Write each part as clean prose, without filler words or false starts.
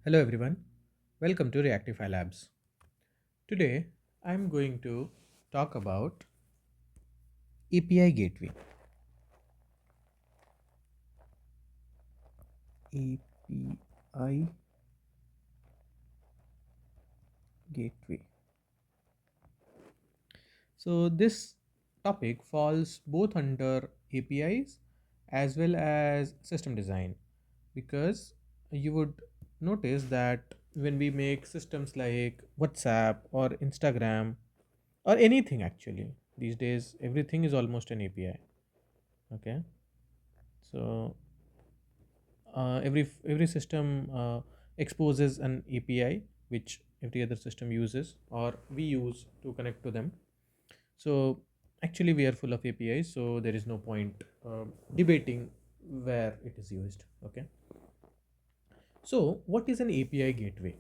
Hello everyone, welcome to Reactify Labs. Today I'm going to talk about API Gateway. API Gateway. So this topic falls both under APIs as well as system design because you would notice that when we make systems like WhatsApp or Instagram or anything actually these days everything is almost an API. Okay, so every system exposes an API which every other system uses or we use to connect to them. So actually we are full of APIs, so there is no point debating where it is used. Okay. So what is an API gateway?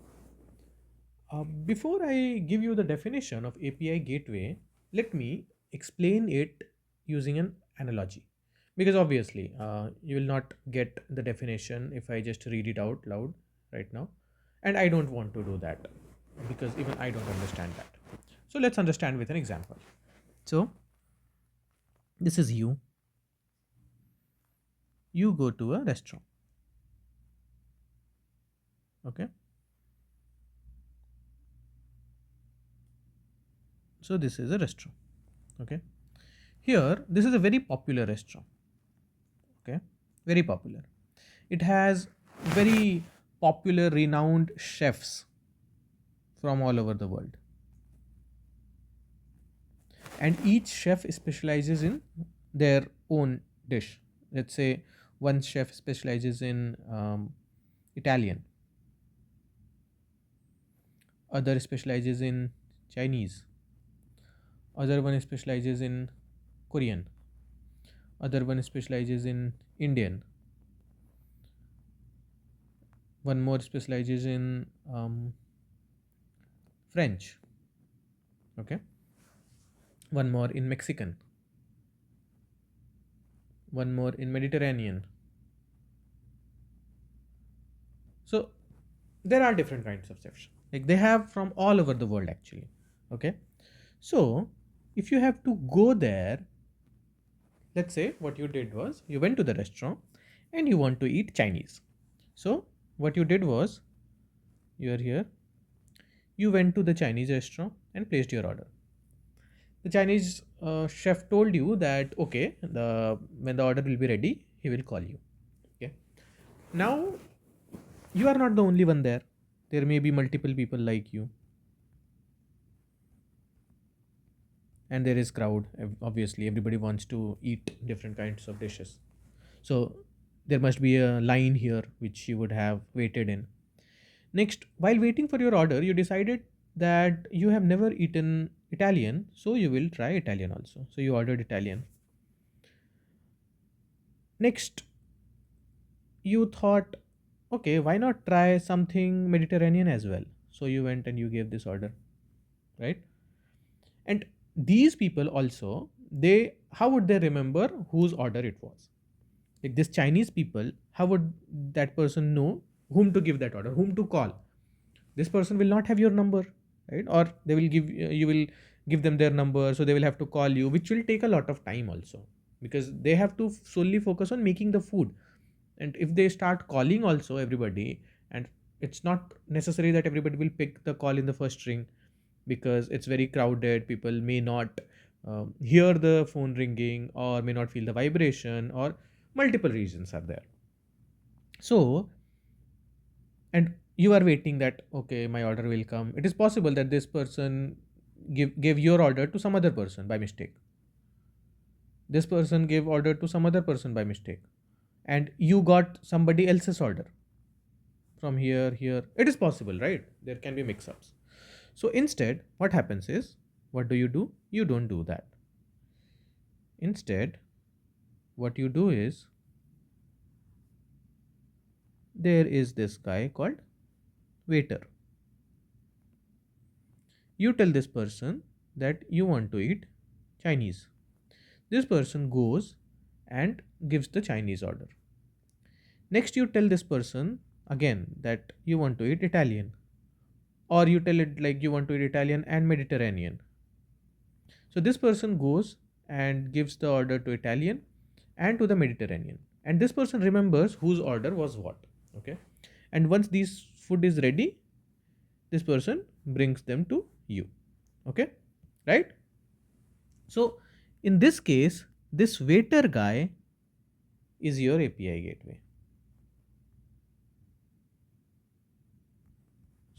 Before I give you the definition of API gateway, let me explain it using an analogy. Because obviously, you will not get the definition if I just read it out loud right now. And I don't want to do that because even I don't understand that. So let's understand with an example. So this is you. You go to a restaurant. Okay. So this is a restaurant. Okay. Here, this is a very popular restaurant. Okay. Very popular. It has very popular, renowned chefs from all over the world, and each chef specializes in their own dish. Let's say one chef specializes in Italian, other specializes in Chinese, other one specializes in Korean, other one specializes in Indian, one more specializes in French. Okay, one more in Mexican, one more in Mediterranean. So there are different kinds of chefs. Like they have from all over the world actually. Okay. So if you have to go there, let's say what you did was you went to the restaurant and you want to eat Chinese. So what you did was you are here, you went to the Chinese restaurant and placed your order. The Chinese chef told you that okay, the when the order will be ready, he will call you. Okay. Now you are not the only one there. There may be multiple people like you, and there is crowd. Obviously, everybody wants to eat different kinds of dishes. So there must be a line here which you would have waited in. Next, while waiting for your order, you decided that you have never eaten Italian, so you will try Italian also. So you ordered Italian. Next, you thought, okay, why not try something Mediterranean as well? So you went and you gave this order, right? And these people also, they how would they remember whose order it was? Like this Chinese people, how would that person know whom to give that order, whom to call? This person will not have your number, right? Or they will give you will give them their number, so they will have to call you, which will take a lot of time also because they have to solely focus on making the food. And if they start calling also everybody, and it's not necessary that everybody will pick the call in the first ring because it's very crowded, people may not hear the phone ringing or may not feel the vibration, or multiple reasons are there. So, and you are waiting that okay, my order will come. It is possible that this person gave your order to some other person by mistake. This person gave order to some other person by mistake, and you got somebody else's order from here. It is possible, right? There can be mix-ups. So instead, what happens is, what do? You don't do that. Instead, what you do is, there is this guy called waiter. You tell this person that you want to eat Chinese. This person goes and gives the Chinese order. Next, you tell this person again that you want to eat Italian, or you tell it like you want to eat Italian and Mediterranean. So this person goes and gives the order to Italian and to the Mediterranean, and this person remembers whose order was what. Okay, and once this food is ready, this person brings them to you. Okay, right? So in this case, this waiter guy is your API gateway.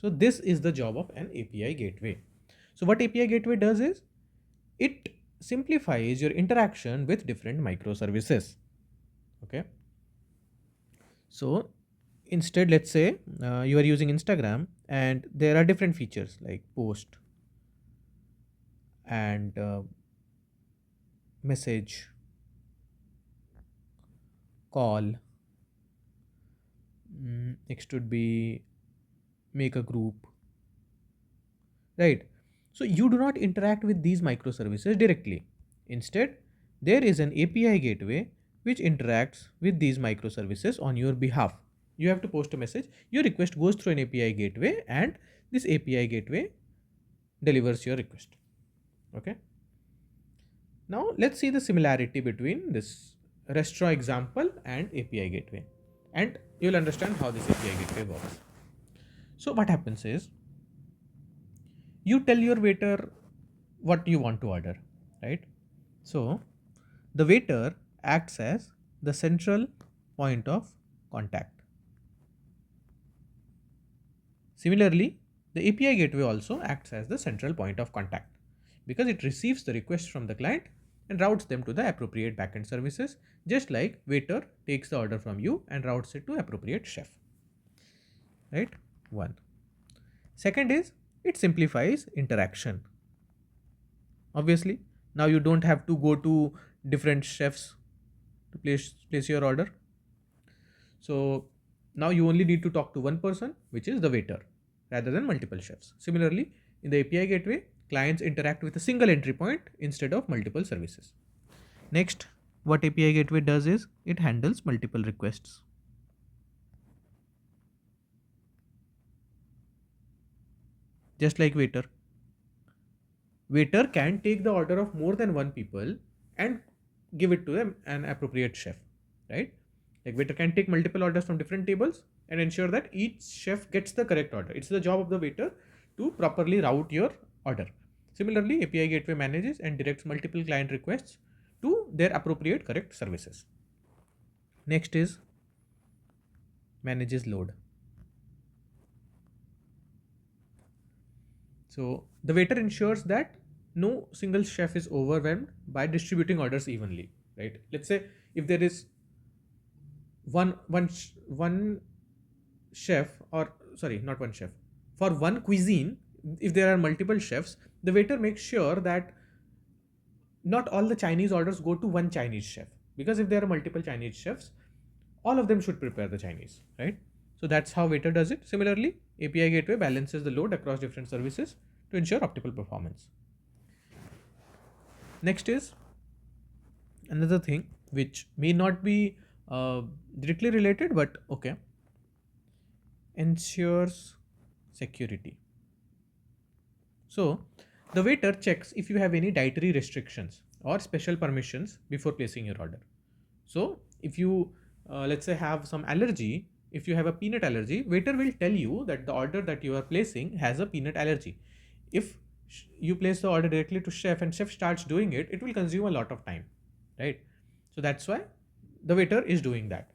So this is the job of an API gateway. So what API gateway does is it simplifies your interaction with different microservices. Okay. So instead, let's say you are using Instagram and there are different features like post and message, call. Next would be make a group, right? So you do not interact with these microservices directly. Instead, there is an API gateway which interacts with these microservices on your behalf. You have to post a message, your request goes through an API gateway, and this API gateway delivers your request. Okay. Now let's see the similarity between this restaurant example and API gateway, and you'll understand how this API gateway works. So what happens is you tell your waiter what you want to order, right? So the waiter acts as the central point of contact. Similarly, the API gateway also acts as the central point of contact because it receives the requests from the client and routes them to the appropriate backend services, just like waiter takes the order from you and routes it to appropriate chef. Right? One. Second is it simplifies interaction. Obviously, now you don't have to go to different chefs to place your order. So now you only need to talk to one person, which is the waiter, rather than multiple chefs. Similarly, in the API gateway, clients interact with a single entry point instead of multiple services. Next, what API gateway does is it handles multiple requests. Just like waiter. Waiter can take the order of more than one people and give it to them an appropriate chef, right? Like waiter can take multiple orders from different tables and ensure that each chef gets the correct order. It's the job of the waiter to properly route your order. Similarly, API gateway manages and directs multiple client requests to their appropriate correct services. Next is manages load. So the waiter ensures that no single chef is overwhelmed by distributing orders evenly, right? Let's say if there is one chef, or sorry, not one chef, for one cuisine, if there are multiple chefs, the waiter makes sure that not all the Chinese orders go to one Chinese chef, because if there are multiple Chinese chefs, all of them should prepare the Chinese, right? So that's how waiter does it. Similarly, API gateway balances the load across different services to ensure optimal performance. Next is another thing which may not be directly related, but okay, ensures security. So the waiter checks if you have any dietary restrictions or special permissions before placing your order. So if you let's say have some allergy, if you have a peanut allergy, waiter will tell you that the order that you are placing has a peanut allergy. If you place the order directly to chef and chef starts doing it, it will consume a lot of time, right? So that's why the waiter is doing that.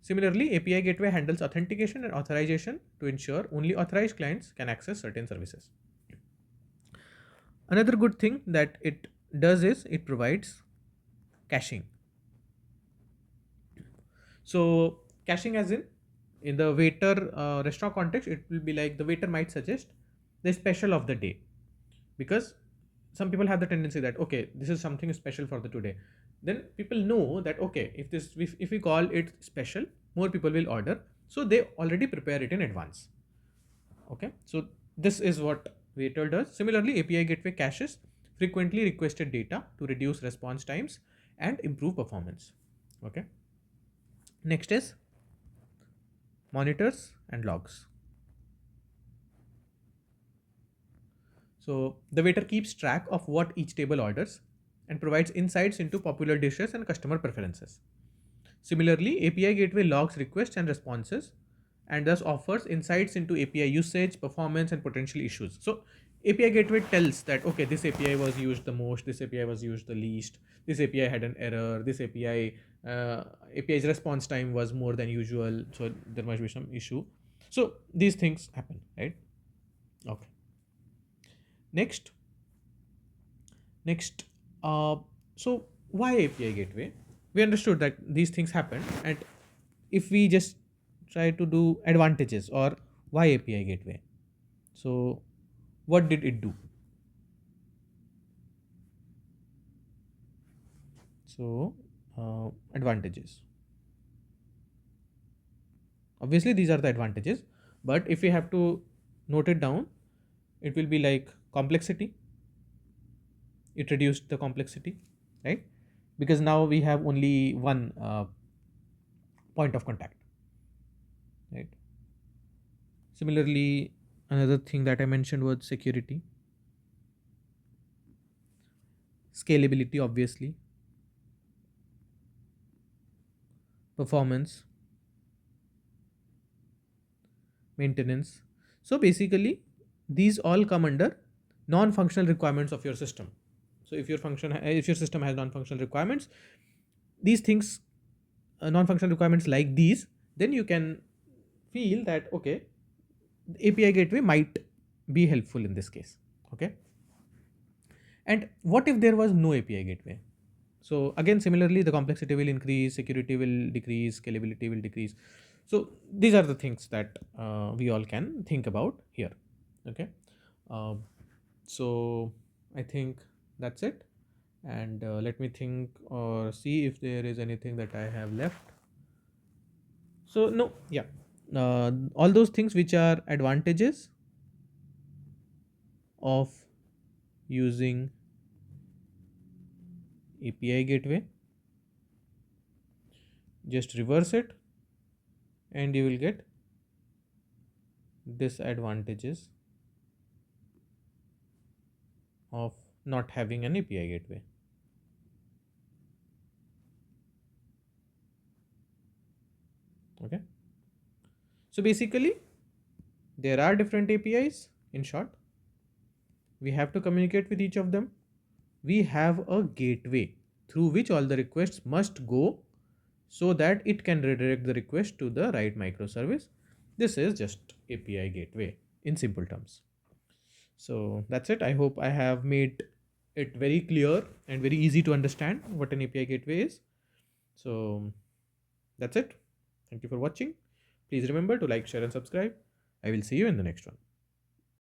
Similarly, API gateway handles authentication and authorization to ensure only authorized clients can access certain services. Another good thing that it does is it provides caching. So caching as in the waiter restaurant context, it will be like the waiter might suggest the special of the day, because some people have the tendency that okay, this is something special for the today. Then people know that okay, if we call it special, more people will order. So they already prepare it in advance. Okay, so this is what waiter does. Similarly, API gateway caches frequently requested data to reduce response times and improve performance. Okay. Next is monitors, and logs. So the waiter keeps track of what each table orders and provides insights into popular dishes and customer preferences. Similarly, API Gateway logs requests and responses and thus offers insights into API usage, performance, and potential issues. So, API Gateway tells that, okay, this API was used the most, this API was used the least, this API had an error, this API's response time was more than usual, so there must be some issue. So, these things happen, right? Okay. Next, next, uh, so why API Gateway? We understood that these things happen, and if we just try to do advantages or why API Gateway, so what did it do? So advantages. Obviously, these are the advantages, but if we have to note it down, it will be like complexity. It reduced the complexity, right? Because now we have only one point of contact, right? Similarly, another thing that I mentioned was security, scalability, obviously, performance, maintenance. So basically, these all come under non-functional requirements of your system. So if your system has non-functional requirements, these things, non-functional requirements like these, then you can feel that okay, the API gateway might be helpful in this case. Okay. And what if there was no API gateway? So again, similarly, the complexity will increase, security will decrease, scalability will decrease. So these are the things that we all can think about here. Okay. Um, so I think that's it. And let me think or see if there is anything that I have left. So no, yeah. All those things which are advantages of using API gateway, just reverse it and you will get disadvantages of not having an API gateway. Okay. So basically, there are different APIs. In short, we have to communicate with each of them. We have a gateway through which all the requests must go so that it can redirect the request to the right microservice. This is just API gateway in simple terms. So that's it. I hope I have made it very clear and very easy to understand what an API gateway is. So that's it. Thank you for watching. Please remember to like, share, and subscribe. I will see you in the next one.